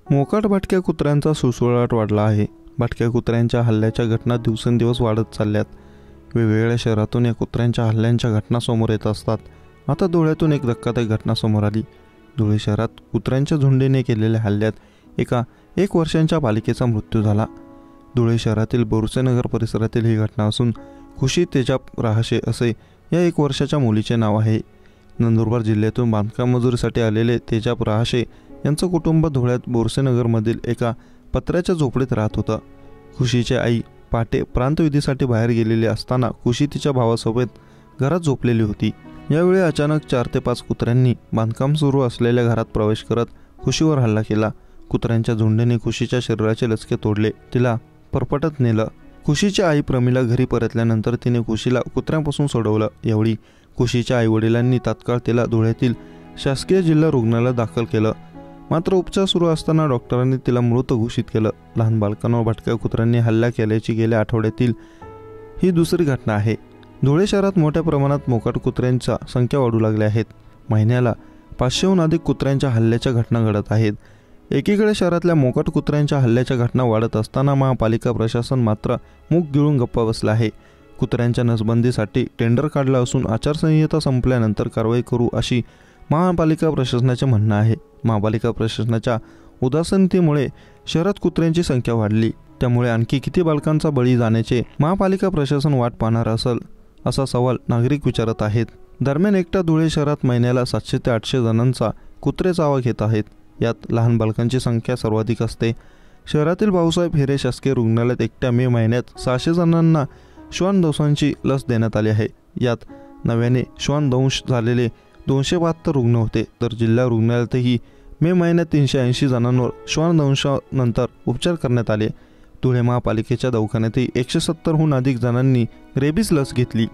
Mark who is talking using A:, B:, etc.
A: मोकाट भटक्या कुत्र्यांचा सुळसुळाट वाढला आहे। भटक्या कुत्र्यांच्या हल्ल्याच्या घटना दिवसेंदिवस वाढत चालल्यात। वेगवेगळ्या शहरातून या कुत्र्यांच्या हल्ल्यांच्या घटना समोर येत असतात। आता धुळ्यातून एक धक्कादायक घटना समोर आली। धुळे शहरात कुत्र्यांच्या झुंडीने केलेल्या हल्ल्यात एका 1 वर्षांच्या बालिकेचा मृत्यू झाला। धुळे शहरातील बोरसेनगर परिसरातील ही घटना असून खुशी तेजाब रहाशे असे या 1 वर्षाच्या मुलीचे नाव आहे। नंदुरबार जिल्ह्यातून बांधकाम मजुरीसाठी आलेले तेजाब रहाशे यांचं कुटुंब धुळ्यात बोरसेनगरमधील एका पत्र्याच्या झोपडीत राहत होतं। खुशीची आई पहाटे प्रांतविधीसाठी बाहेर गेलेली असताना खुशी तिच्या भावासोबत घरात झोपलेली होती। यावेळी अचानक 4 ते 5 कुत्र्यांनी बांधकाम सुरू असलेल्या घरात प्रवेश करत खुशीवर हल्ला केला। कुत्र्यांच्या झुंडीने खुशीच्या शरीराचे लचके तोडले, तिला परपटत नेलं। खुशीची आई प्रमिला घरी परतल्यानंतर तिने खुशीला कुत्र्यांपासून सोडवलं। यावेळी खुशीच्या आईवडिलांनी तात्काळ तिला धुळ्यातील शासकीय जिल्हा रुग्णालयात दाखल केलं, मात्र उपचार सुरू असताना डॉक्टरांनी तिला मृत घोषित केलं। लहान बालकांवर भटक्या कुत्र्यांनी हल्ला केल्याची गेल्या आठवड्यातील ही दुसरी घटना आहे। धुळे शहरात मोठ्या प्रमाणात मोकाट कुत्र्यांच्या संख्या वाढू लागल्या आहेत। महिन्याला 500हून अधिक कुत्र्यांच्या हल्ल्याच्या घटना घडत आहेत। एकीकडे शहरातल्या मोकाट कुत्र्यांच्या हल्ल्याच्या घटना वाढत असताना महापालिका प्रशासन मात्र मूग गिळून गप्पा बसलं आहे। कुत्र्यांच्या नसबंदीसाठी टेंडर काढलं असून आचारसंहिता संपल्यानंतर कारवाई करू अशी महापालिका प्रशासनाचे म्हणणं आहे। महापालिका प्रशासनाच्या उदासीनतेमुळे शहरात कुत्र्यांची संख्या वाढली, त्यामुळे आणखी किती बालकांचा बळी जाण्याचे महापालिका प्रशासन वाट पाहणार असेल असा सवाल नागरिक विचारत आहेत। दरम्यान एकटा धुळे शहरात महिन्याला 700 ते 800 जणांचा कुत्रे चावा घेत आहेत। यात लहान बालकांची संख्या सर्वाधिक असते। शहरातील भाऊसाहेब हिरे शासकीय रुग्णालयात एकट्या मे महिन्यात 600 जणांना श्वानदंशाची लस देण्यात आली आहे। यात नव्याने श्वानदंश झालेले 272 रुग्ण होते, तर जिल्हा रुग्णालयातही मे महिन्यात 380 जणांवर श्वानदंशानंतर उपचार करण्यात आले। धुळे महापालिकेच्या दवाखान्यातही 170हून अधिक जणांनी रेबीज लस घेतली।